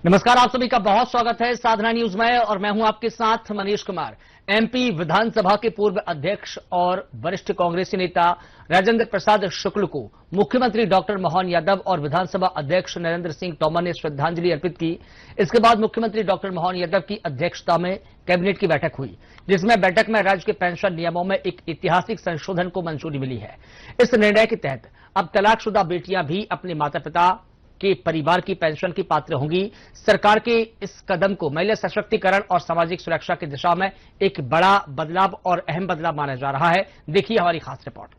नमस्कार, आप सभी का बहुत स्वागत है साधना न्यूज में और मैं हूं आपके साथ मनीष कुमार। एमपी विधानसभा के पूर्व अध्यक्ष और वरिष्ठ कांग्रेसी नेता राजेंद्र प्रसाद शुक्ल को मुख्यमंत्री डॉक्टर मोहन यादव और विधानसभा अध्यक्ष नरेंद्र सिंह तोमर ने श्रद्धांजलि अर्पित की। इसके बाद मुख्यमंत्री डॉक्टर मोहन यादव की अध्यक्षता में कैबिनेट की बैठक हुई, जिसमें बैठक में राज्य के पेंशन नियमों में एक ऐतिहासिक संशोधन को मंजूरी मिली है। इस निर्णय के तहत अब तलाकशुदा बेटियां भी अपने माता पिता के परिवार की पेंशन की पात्र होंगी। सरकार के इस कदम को महिला सशक्तिकरण और सामाजिक सुरक्षा की दिशा में एक बड़ा बदलाव और अहम बदलाव माना जा रहा है। देखिए हमारी खास रिपोर्ट।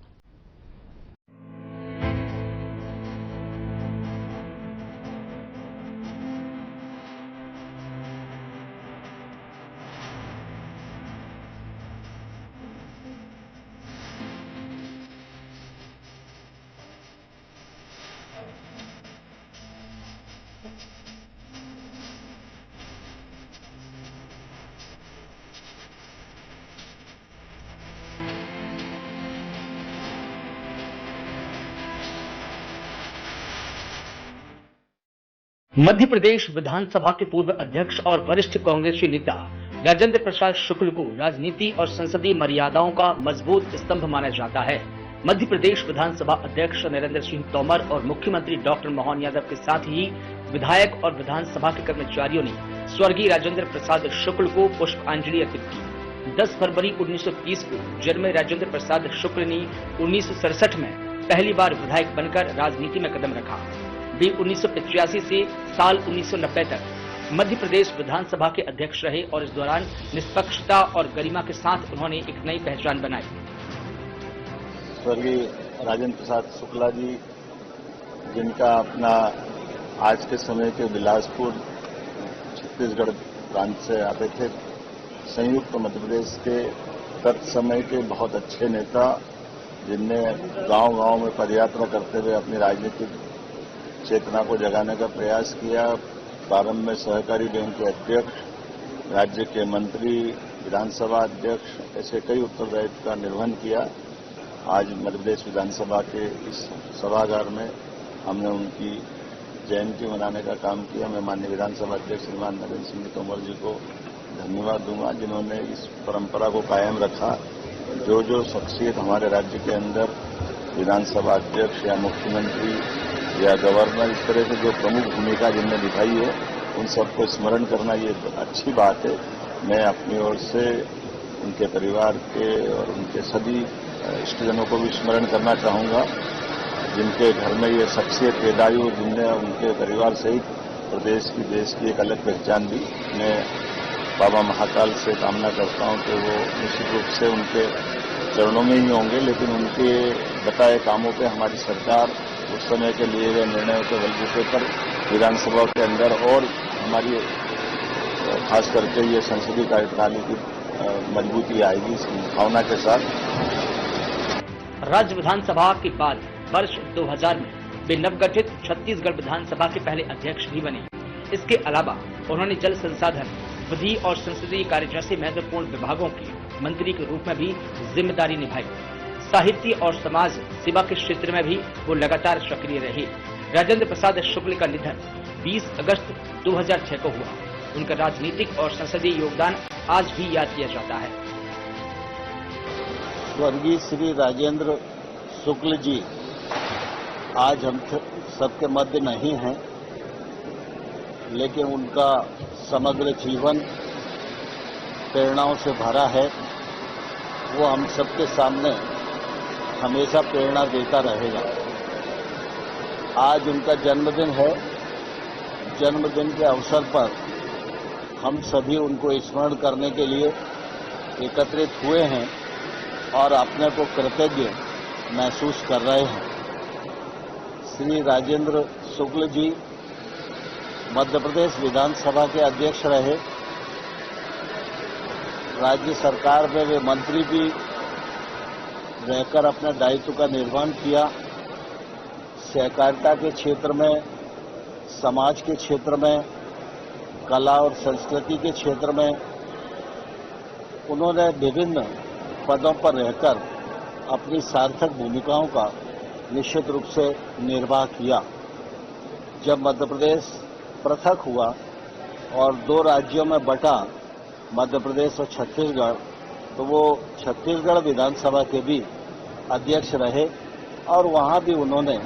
मध्य प्रदेश विधानसभा के पूर्व अध्यक्ष और वरिष्ठ कांग्रेसी नेता राजेंद्र प्रसाद शुक्ल को राजनीति और संसदीय मर्यादाओं का मजबूत स्तंभ माना जाता है। मध्य प्रदेश विधानसभा अध्यक्ष नरेंद्र सिंह तोमर और मुख्यमंत्री डॉक्टर मोहन यादव के साथ ही विधायक और विधानसभा के कर्मचारियों ने स्वर्गीय राजेंद्र प्रसाद शुक्ल को पुष्पांजलि अर्पित की। 10 फरवरी 1930 को जन्मे राजेंद्र प्रसाद शुक्ल ने 1967 में पहली बार विधायक बनकर राजनीति में कदम रखा। वे 1985 से साल 1990 तक मध्य प्रदेश विधानसभा के अध्यक्ष रहे और इस दौरान निष्पक्षता और गरिमा के साथ उन्होंने एक नई पहचान बनाई। स्वर्गीय राजेंद्र प्रसाद शुक्ला जी, जिनका अपना आज के समय के बिलासपुर छत्तीसगढ़ प्रांत से आते थे, संयुक्त मध्य प्रदेश के तत्समय के बहुत अच्छे नेता, जिनने गांव-गांव में पदयात्रा करते हुए अपनी राजनीतिक चेतना को जगाने का प्रयास किया। प्रारंभ में सहकारी बैंक के अध्यक्ष, राज्य के मंत्री, विधानसभा अध्यक्ष, ऐसे कई उत्तरदायित्व का निर्वहन किया। आज मध्य प्रदेश विधानसभा के इस सभागार में हमने उनकी जयंती मनाने का काम किया। मैं माननीय विधानसभा अध्यक्ष श्रीमान नरेंद्र सिंह तोमर जी को धन्यवाद दूंगा, जिन्होंने इस परंपरा को कायम रखा। जो शख्सियत हमारे राज्य के अंदर विधानसभा अध्यक्ष या मुख्यमंत्री या गवर्नर, इस तरह से जो प्रमुख भूमिका जिनने निभाई है, उन सबको स्मरण करना ये अच्छी बात है। मैं अपनी ओर से उनके परिवार के और उनके सभी इष्टजनों को भी स्मरण करना चाहूंगा, जिनके घर में ये शख्सियत पैदा हुई, जिनने उनके परिवार सहित प्रदेश की, देश की एक अलग पहचान दी। मैं बाबा महाकाल से कामना करता हूं कि वो निश्चित रूप से उनके चरणों में ही होंगे, लेकिन उनके बताए कामों पर हमारी सरकार उस समय के लिए गए निर्णयों के बलबूते पर विधानसभा के अंदर और हमारी खास करके ये संसदीय कार्यप्रणाली की मजबूती आएगी, इस भावना के साथ। राज्य विधानसभा के बाद वर्ष 2000 में वे नवगठित छत्तीसगढ़ विधानसभा के पहले अध्यक्ष भी बने। इसके अलावा उन्होंने जल संसाधन, विधि और संसदीय कार्य जैसे महत्वपूर्ण विभागों के मंत्री के रूप में भी जिम्मेदारी निभाई। साहित्य और समाज सेवा के क्षेत्र में भी वो लगातार सक्रिय रहे। राजेंद्र प्रसाद शुक्ल का निधन 20 अगस्त 2006 को हुआ। उनका राजनीतिक और संसदीय योगदान आज भी याद किया जाता है। स्वर्गीय श्री राजेंद्र शुक्ल जी आज हम सबके मध्य नहीं हैं, लेकिन उनका समग्र जीवन प्रेरणाओं से भरा है। वो हम सबके सामने हमेशा प्रेरणा देता रहेगा। आज उनका जन्मदिन है। जन्मदिन के अवसर पर हम सभी उनको स्मरण करने के लिए एकत्रित हुए हैं और अपने को कृतज्ञ महसूस कर रहे हैं। श्री राजेंद्र शुक्ल जी मध्य प्रदेश विधानसभा के अध्यक्ष रहे। राज्य सरकार में वे मंत्री भी रहकर अपने दायित्व का निर्वहन किया। सहकारिता के क्षेत्र में, समाज के क्षेत्र में, कला और संस्कृति के क्षेत्र में उन्होंने विभिन्न पदों पर रहकर अपनी सार्थक भूमिकाओं का निश्चित रूप से निर्वाह किया। जब मध्य प्रदेश पृथक हुआ और 2 राज्यों में बटा मध्य प्रदेश और छत्तीसगढ़, तो वो छत्तीसगढ़ विधानसभा के भी अध्यक्ष रहे और वहां भी उन्होंने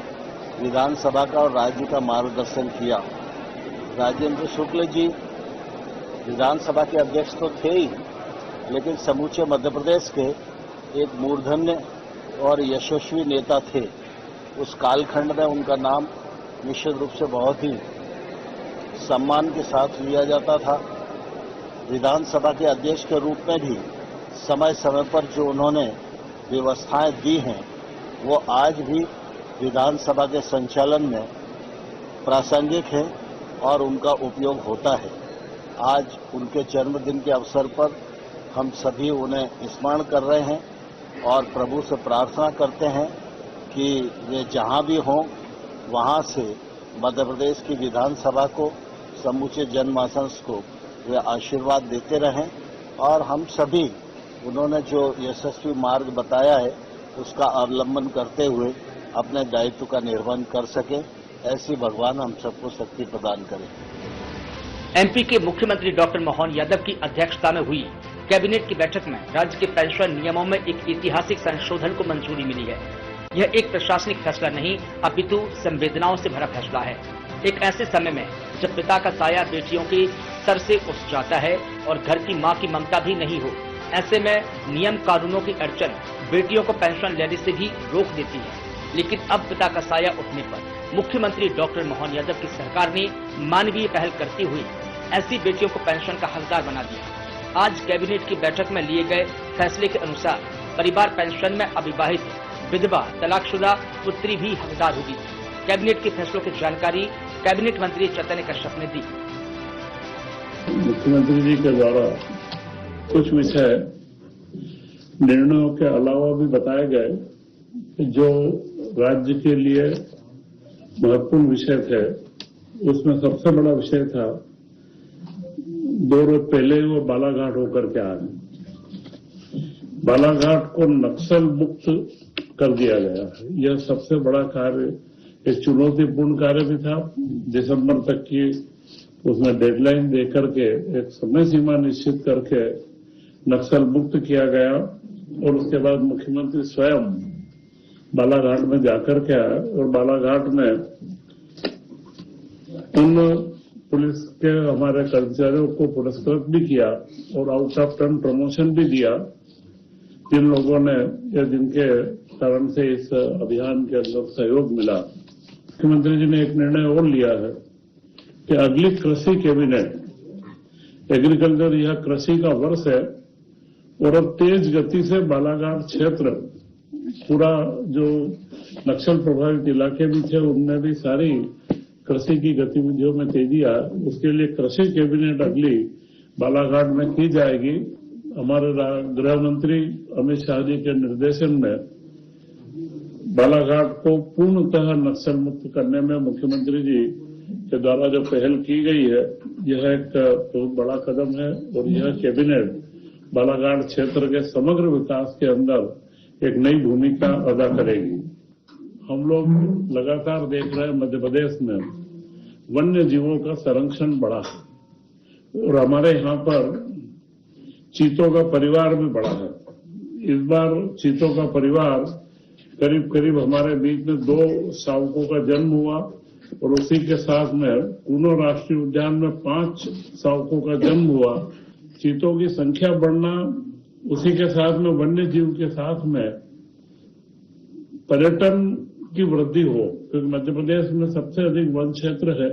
विधानसभा का और राज्य का मार्गदर्शन किया। राजेंद्र शुक्ल जी विधानसभा के अध्यक्ष तो थे ही, लेकिन समूचे मध्य प्रदेश के एक मूर्धन्य और यशस्वी नेता थे। उस कालखंड में उनका नाम निश्चित रूप से बहुत ही सम्मान के साथ लिया जाता था। विधानसभा के अध्यक्ष के रूप में भी समय समय पर जो उन्होंने व्यवस्थाएं दी हैं, वो आज भी विधानसभा के संचालन में प्रासंगिक है और उनका उपयोग होता है। आज उनके जन्मदिन के अवसर पर हम सभी उन्हें स्मरण कर रहे हैं और प्रभु से प्रार्थना करते हैं कि वे जहां भी हों वहां से मध्य प्रदेश की विधानसभा को, समूचे जनमानस को वे आशीर्वाद देते रहें और हम सभी उन्होंने जो यशस्वी मार्ग बताया है उसका अवलंबन करते हुए अपने दायित्व का निर्वहन कर सके। ऐसी भगवान हम सबको शक्ति प्रदान करें। एमपी के मुख्यमंत्री डॉक्टर मोहन यादव की अध्यक्षता में हुई कैबिनेट की बैठक में राज्य के पेंशन नियमों में एक ऐतिहासिक संशोधन को मंजूरी मिली है। यह एक प्रशासनिक फैसला नहीं, अपितु संवेदनाओं से भरा फैसला है। एक ऐसे समय में जब पिता का साया बेटियों की सर से उठ जाता है और घर की मां की ममता भी नहीं हो, ऐसे में नियम कानूनों की अड़चन बेटियों को पेंशन लेने से भी रोक देती है। लेकिन अब पिता का साया उठने पर मुख्यमंत्री डॉक्टर मोहन यादव की सरकार ने मानवीय पहल करते हुए ऐसी बेटियों को पेंशन का हकदार बना दिया। आज कैबिनेट की बैठक में लिए गए फैसले के अनुसार परिवार पेंशन में अविवाहित, विधवा, तलाकशुदा पुत्री भी हकदार होगी। कैबिनेट के फैसलों की जानकारी कैबिनेट मंत्री चैतन्य कश्यप ने दी। मुख्यमंत्री जी के द्वारा कुछ विषय निर्णयों के अलावा भी बताए गए जो राज्य के लिए महत्वपूर्ण विषय थे। उसमें सबसे बड़ा विषय था 2 रोज पहले वो बालाघाट होकर के आ गए। बालाघाट को नक्सल मुक्त कर दिया गया है। यह सबसे बड़ा कार्य, एक चुनौतीपूर्ण कार्य भी था। दिसंबर तक की उसमें डेडलाइन देकर के एक समय सीमा निश्चित करके नक्सल मुक्त किया गया और उसके बाद मुख्यमंत्री स्वयं बालाघाट में जाकर के आए और बालाघाट में उन पुलिस के हमारे कर्मचारियों को पुरस्कृत भी किया और आउट ऑफ टर्न प्रमोशन भी दिया, जिन लोगों ने या जिनके कारण से इस अभियान के अंदर सहयोग मिला। मुख्यमंत्री जी ने एक निर्णय और लिया है कि अगली कृषि कैबिनेट, एग्रीकल्चर यह कृषि का वर्ष है और अब तेज गति से बालाघाट क्षेत्र, पूरा जो नक्सल प्रभावित इलाके भी थे उनमें भी सारी कृषि की गतिविधियों में तेजी आए। उसके लिए कृषि कैबिनेट अगली बालाघाट में की जाएगी। हमारे गृह मंत्री अमित शाह जी के निर्देशन में बालाघाट को पूर्णतः नक्सल मुक्त करने में मुख्यमंत्री जी के द्वारा जो पहल की गई है, यह एक बहुत बड़ा कदम है और यह कैबिनेट बालाघाट क्षेत्र के समग्र विकास के अंदर एक नई भूमिका अदा करेगी। हम लोग लगातार देख रहे हैं मध्य प्रदेश में वन्य जीवों का संरक्षण बढ़ा है और हमारे यहाँ पर चीतों का परिवार भी बढ़ा है। इस बार चीतों का परिवार करीब करीब हमारे बीच में 2 शावकों का जन्म हुआ और उसी के साथ में कूनो राष्ट्रीय उद्यान में 5 शावकों का जन्म हुआ। चीतों की संख्या बढ़ना, उसी के साथ में वन्य जीव के साथ में पर्यटन की वृद्धि हो, क्योंकि मध्य प्रदेश में सबसे अधिक वन क्षेत्र है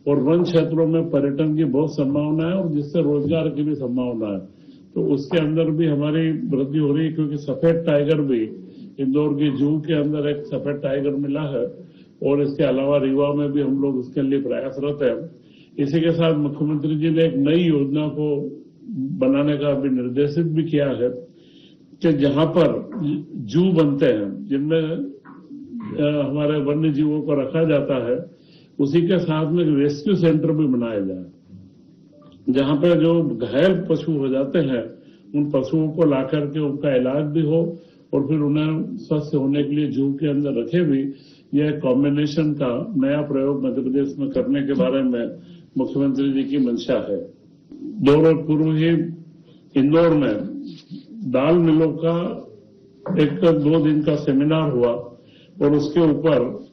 और वन क्षेत्रों में पर्यटन की बहुत संभावना है और जिससे रोजगार की भी संभावना है। तो उसके अंदर भी हमारी वृद्धि हो रही है, क्योंकि सफेद टाइगर भी इंदौर की जू के अंदर एक सफेद टाइगर मिला है और इसके अलावा रीवा में भी हम लोग उसके लिए प्रयासरत हैं। इसी के साथ मुख्यमंत्री जी ने एक नई योजना को बनाने का भी निर्देशित भी किया है कि जहां पर जू बनते हैं, जिनमें हमारे वन्य जीवों को रखा जाता है, उसी के साथ में रेस्क्यू सेंटर भी बनाया जाए, जहां पर जो घायल पशु हो जाते हैं उन पशुओं को ला करके उनका इलाज भी हो और फिर उन्हें स्वस्थ होने के लिए जू के अंदर रखे भी। यह कॉम्बिनेशन का नया प्रयोग मध्य प्रदेश में करने के बारे में मुख्यमंत्री जी की मंशा है। 2 रोज पूर्व ही इंदौर में दाल मिलों का 2 दिन का सेमिनार हुआ और उसके ऊपर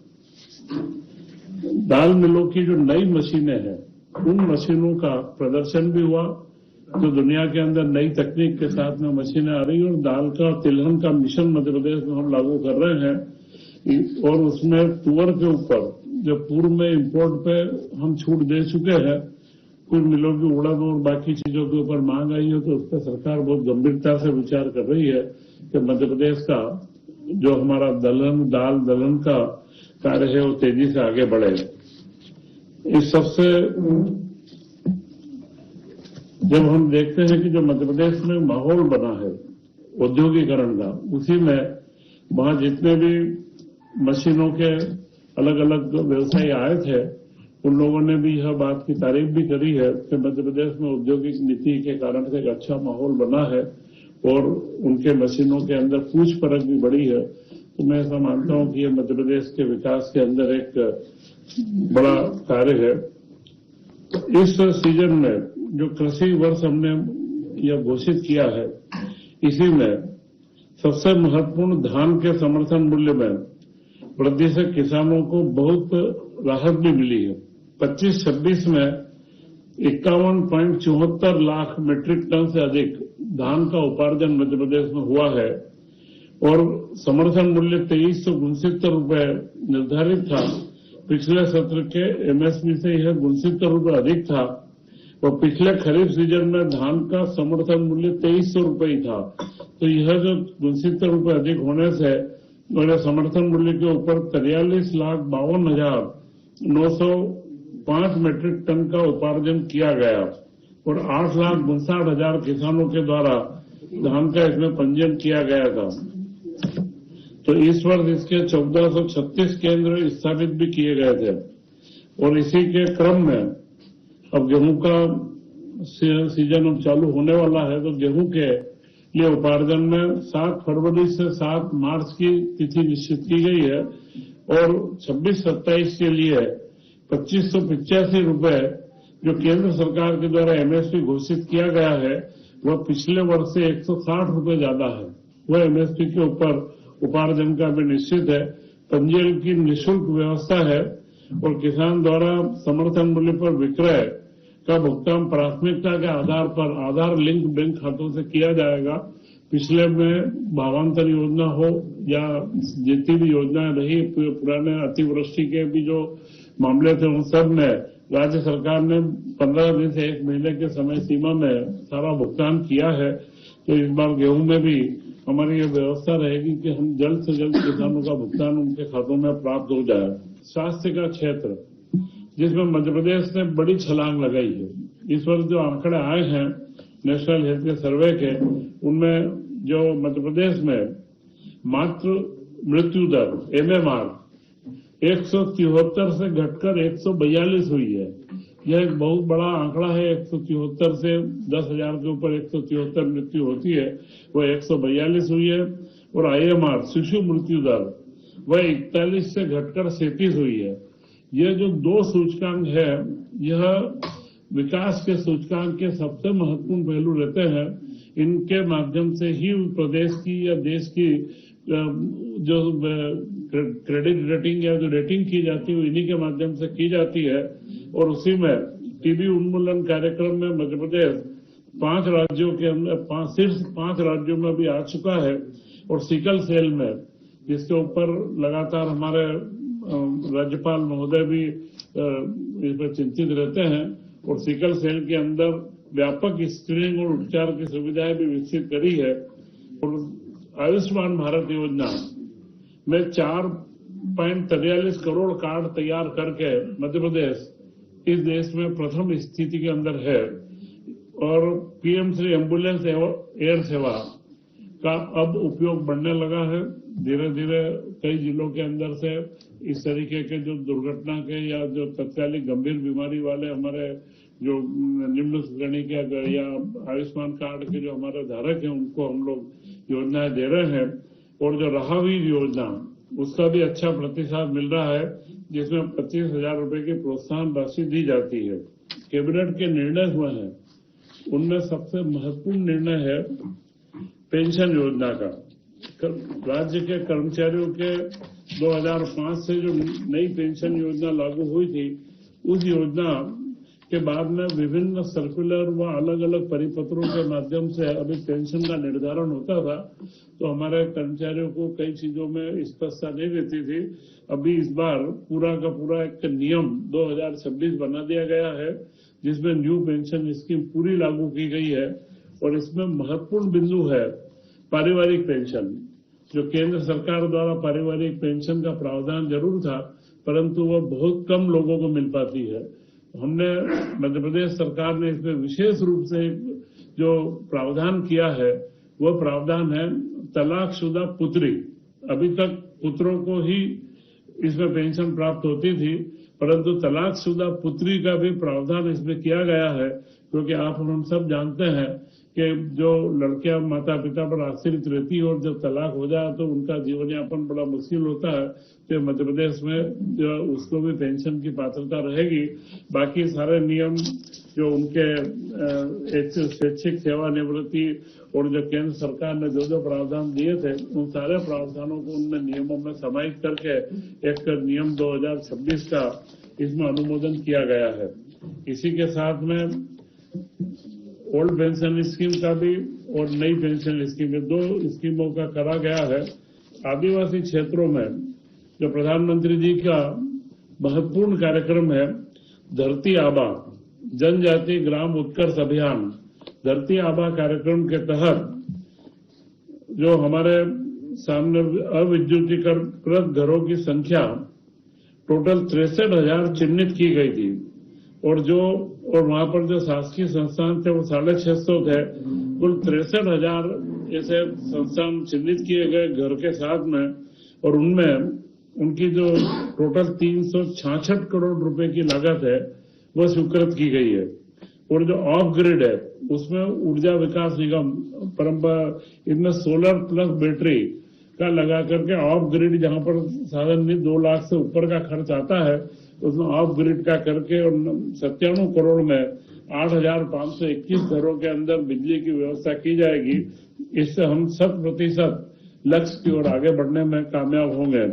दाल मिलों की जो नई मशीनें हैं उन मशीनों का प्रदर्शन भी हुआ, जो दुनिया के अंदर नई तकनीक के साथ में मशीनें आ रही और दाल का तिलहन का मिशन मध्य प्रदेश में हम लागू कर रहे हैं। और उसमें तुअर के ऊपर जो पूर्व में इंपोर्ट पे हम छूट दे चुके हैं, कुछ मिलों की उड़द और बाकी चीजों के ऊपर मांग आई है, तो उस पर सरकार बहुत गंभीरता से विचार कर रही है कि मध्य प्रदेश का जो हमारा दाल दलहन का कार्य है वो तेजी से आगे बढ़े। इस सबसे जब हम देखते हैं कि जो मध्य प्रदेश में माहौल बना है औद्योगिकरण का, उसी में वहां जितने भी मशीनों के अलग अलग व्यवसायी आए थे उन लोगों ने भी यह बात की तारीफ भी करी है कि मध्य प्रदेश में औद्योगिक नीति के कारण से एक अच्छा माहौल बना है और उनके मशीनों के अंदर पूछ परख भी बढ़ी है। तो मैं ऐसा मानता हूं कि ये मध्य प्रदेश के विकास के अंदर एक बड़ा कार्य है। इस सीजन में जो कृषि वर्ष हमने यह घोषित किया है, इसी में सबसे महत्वपूर्ण धान के समर्थन मूल्य में वृद्धि से किसानों को बहुत राहत भी मिली है। 25-26 में 51.74 लाख मीट्रिक टन से अधिक धान का उपार्जन मध्य प्रदेश में हुआ है और समर्थन मूल्य 2369 रुपए निर्धारित था। पिछले सत्र के एमएसपी से यह 69 रुपए अधिक था और पिछले खरीफ सीजन में धान का समर्थन मूल्य 2300 रुपए ही था। तो यह जो 69 रुपए अधिक होने से मेरे समर्थन मूल्य के ऊपर 43,52,905 मीट्रिक टन का उपार्जन किया गया और 8,59,000 किसानों के द्वारा धान का इसमें पंजीयन किया गया था। तो इस वर्ष इसके 1436 केंद्र स्थापित भी किए गए थे और इसी के क्रम में अब गेहूं का सीजन अब चालू होने वाला है, तो गेहूं के लिए उपार्जन में 7 फरवरी से 7 मार्च की तिथि निश्चित की गई है और 26-27 के लिए 2585 रुपए जो केंद्र सरकार के द्वारा एमएसपी घोषित किया गया है वह पिछले वर्ष से 160 रुपए ज्यादा है। वह एमएसपी के ऊपर उपार्जन का भी निश्चित है। पंजीयन की निःशुल्क व्यवस्था है और किसान द्वारा समर्थन मूल्य पर विक्रय का भुगतान प्राथमिकता के आधार पर आधार लिंक बैंक खातों से किया जाएगा। पिछले में भावांतर योजना हो या जितनी भी योजनाएं रही, पुराने अतिवृष्टि के भी जो मामले थे उन सब में राज्य सरकार ने 15 दिन से 1 महीने के समय सीमा में सारा भुगतान किया है। तो इस बार गेहूं में भी हमारी ये व्यवस्था रहेगी कि हम जल्द से जल्द किसानों का भुगतान उनके खातों में प्राप्त हो जाए। स्वास्थ्य का क्षेत्र जिसमें मध्य प्रदेश ने बड़ी छलांग लगाई है, इस वर्ष जो आंकड़े आए हैं नेशनल हेल्थ केयर सर्वे के, उनमें जो मध्य प्रदेश में मातृ मृत्यु दर एमएमआर 173 से घटकर 142 हुई है। यह एक बहुत बड़ा आंकड़ा है। 173 से 10,000 के ऊपर 173 मृत्यु होती है, वह 142 हुई है। और आईएमआर शिशु मृत्यु दर वह 41 से घटकर 37 हुई है। यह जो 2 सूचकांक है, यह विकास के सूचकांक के सबसे महत्वपूर्ण पहलू रहते हैं। इनके माध्यम से ही प्रदेश की या देश की जो क्रेडिट रेटिंग या जो रेटिंग की जाती है इन्हीं के माध्यम से की जाती है। और उसी में टीबी उन्मूलन कार्यक्रम में मध्य प्रदेश 5 राज्यों के अंदर शीर्ष 5 राज्यों में भी आ चुका है। और सिकल सेल में, जिसके ऊपर लगातार हमारे राज्यपाल महोदय भी इस पर चिंतित रहते हैं, और सिकल सेल के अंदर व्यापक स्क्रीनिंग और उपचार की सुविधाएं भी विकसित करी है। और आयुष्मान भारत योजना में 4.43 करोड़ कार्ड तैयार करके मध्य प्रदेश इस देश में प्रथम स्थिति के अंदर है। और पीएम श्री एम्बुलेंस एयर सेवा का अब उपयोग बढ़ने लगा है। धीरे धीरे कई जिलों के अंदर से इस तरीके के जो दुर्घटना के या जो तत्कालिक गंभीर बीमारी वाले हमारे जो निम्न श्रेणी के या आयुष्मान कार्ड के जो हमारे धारक हैं उनको हम लोग योजनाएं दे रहे हैं। और जो राहवीर योजना, उसका भी अच्छा प्रतिसाद मिल रहा है, जिसमें 25,000 रुपए की प्रोत्साहन राशि दी जाती है। कैबिनेट के निर्णय हुए हैं उनमें सबसे महत्वपूर्ण निर्णय है पेंशन योजना का। राज्य के कर्मचारियों के 2005 से जो नई पेंशन योजना लागू हुई थी, उस योजना के बाद में विभिन्न सर्कुलर व अलग अलग परिपत्रों के माध्यम से अभी पेंशन का निर्धारण होता था, तो हमारे कर्मचारियों को कई चीजों में स्पष्टता नहीं रहती थी। अभी इस बार पूरा का पूरा एक नियम 2026 बना दिया गया है, जिसमें न्यू पेंशन स्कीम पूरी लागू की गई है। और इसमें महत्वपूर्ण बिंदु है पारिवारिक पेंशन। जो केंद्र सरकार द्वारा पारिवारिक पेंशन का प्रावधान जरूर था, परंतु वह बहुत कम लोगों को मिल पाती है। हमने मध्य प्रदेश सरकार ने इसमें विशेष रूप से जो प्रावधान किया है, वह प्रावधान है तलाकशुदा पुत्री। अभी तक पुत्रों को ही इसमें पेंशन प्राप्त होती थी, परंतु तलाकशुदा पुत्री का भी प्रावधान इसमें किया गया है, क्योंकि आप हम सब जानते हैं कि जो लड़कियां माता पिता पर आश्रित रहती है और जब तलाक हो जाए तो उनका जीवन यापन बड़ा मुश्किल होता है। तो मध्य प्रदेश में जो उसको भी पेंशन की पात्रता रहेगी। बाकी सारे नियम जो उनके स्वैच्छिक सेवानिवृत्ति और जो केंद्र सरकार ने जो प्रावधान दिए थे, उन सारे प्रावधानों को उनमें नियमों में समाहित करके एक नियम 2026 का इसमें अनुमोदन किया गया है। इसी के साथ में ओल्ड पेंशन स्कीम का भी और नई पेंशन स्कीम, दो स्कीमों का करा गया है। आदिवासी क्षेत्रों में जो प्रधानमंत्री जी का महत्वपूर्ण कार्यक्रम है धरती आबा जनजाति ग्राम उत्कर्ष अभियान, धरती आबा कार्यक्रम के तहत जो हमारे सामने अविद्युतीकृत घरों की संख्या टोटल 63,000 चिन्हित की गई थी, और वहां पर जो शासकीय संस्थान थे वो 650 थे। कुल 63,000 ऐसे संस्थान चिन्हित किए गए घर के साथ में, और उनमें उनकी जो टोटल 366 करोड़ रुपए की लागत है वह स्वीकृत की गई है। और जो ऑफ ग्रिड है उसमें ऊर्जा विकास निगम परंपरा इनमें सोलर प्लस बैटरी का लगा करके ऑफ ग्रिड, जहां पर साधन में 2 लाख से ऊपर का खर्च आता है, उसमें ऑफ ग्रिड का करके और 97 करोड़ में 8,521 घरों के अंदर बिजली की व्यवस्था की जाएगी। इससे हम 100% लक्ष्य की ओर आगे बढ़ने में कामयाब होंगे।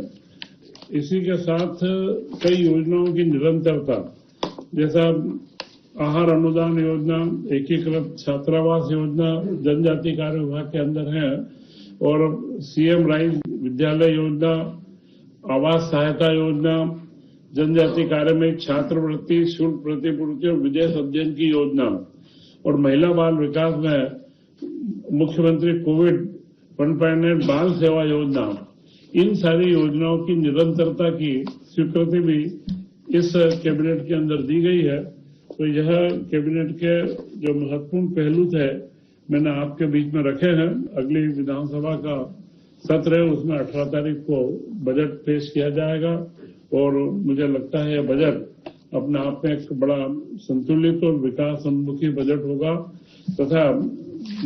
इसी के साथ कई योजनाओं की निरंतरता, जैसा आहार अनुदान योजना, एकीकृत छात्रावास योजना जनजाति कार्य विभाग के अंदर है, और सीएम राइज विद्यालय योजना, आवास सहायता योजना, जनजाति कार्य में छात्रवृत्ति, शुल्क प्रतिपूर्ति और विदेश अध्ययन की योजना, और महिला बाल विकास में मुख्यमंत्री कोविड 1.8 बाल सेवा योजना। इन सारी योजनाओं की निरंतरता की स्वीकृति भी इस कैबिनेट के अंदर दी गई है। तो यह कैबिनेट के जो महत्वपूर्ण पहलू थे मैंने आपके बीच में रखे हैं। अगली विधानसभा का सत्र है, उसमें 18 तारीख को बजट पेश किया जाएगा, और मुझे लगता है यह बजट अपने आप में एक बड़ा संतुलित और विकास उन्मुखी बजट होगा, तथा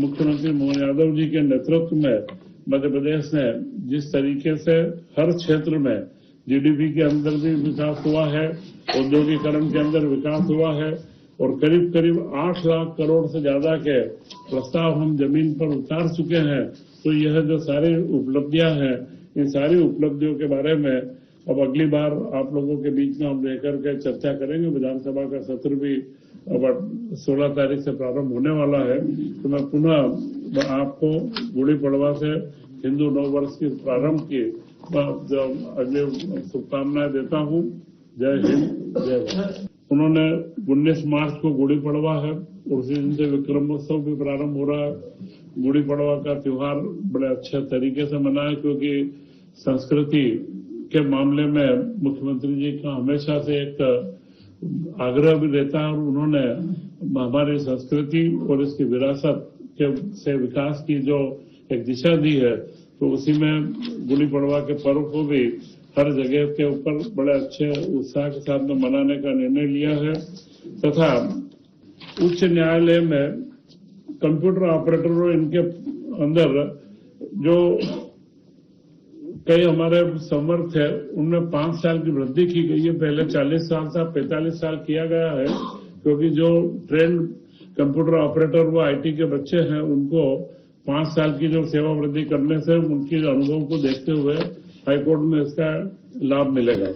मुख्यमंत्री मोहन यादव जी के नेतृत्व में मध्य प्रदेश ने जिस तरीके से हर क्षेत्र में जीडीपी के अंदर भी विकास हुआ है, औद्योगिकरण के अंदर विकास हुआ है, और करीब करीब 8 लाख करोड़ से ज्यादा के प्रस्ताव हम जमीन पर उतार चुके हैं। तो यह जो सारी उपलब्धियां हैं, इन सारी उपलब्धियों के बारे में अब अगली बार आप लोगों के बीच में हम लेकर के चर्चा करेंगे। विधानसभा का सत्र भी अब 16 तारीख से प्रारंभ होने वाला है। तो मैं पुनः आपको गुड़ी पड़वा से हिंदू नव वर्ष की प्रारंभ की अगले शुभकामनाएं देता हूँ। जय हिंद, जय भारत। उन्होंने 19 मार्च को गुड़ी पड़वा है, उसी दिन से विक्रमोत्सव भी प्रारंभ हो रहा है। गुड़ी पड़वा का त्योहार बड़े अच्छे तरीके से मनाए, क्योंकि संस्कृति के मामले में मुख्यमंत्री जी का हमेशा से एक आग्रह भी रहता है, और उन्होंने हमारी संस्कृति और इसकी विरासत के से विकास की जो एक दिशा दी है, तो उसी में गुड़ी पड़वा के पर्व को भी हर जगह के ऊपर बड़े अच्छे उत्साह के साथ में मनाने का निर्णय लिया है। तथा उच्च न्यायालय में कंप्यूटर ऑपरेटर और इनके अंदर जो कई हमारे संवर्ग थे, उनमें 5 साल की वृद्धि की गई है। पहले 40 साल था, 45 साल किया गया है। क्योंकि जो ट्रेंड कंप्यूटर ऑपरेटर व आईटी के बच्चे हैं उनको 5 साल की जो सेवा वृद्धि करने से उनके अनुभव को देखते हुए हाईकोर्ट में इसका लाभ मिलेगा।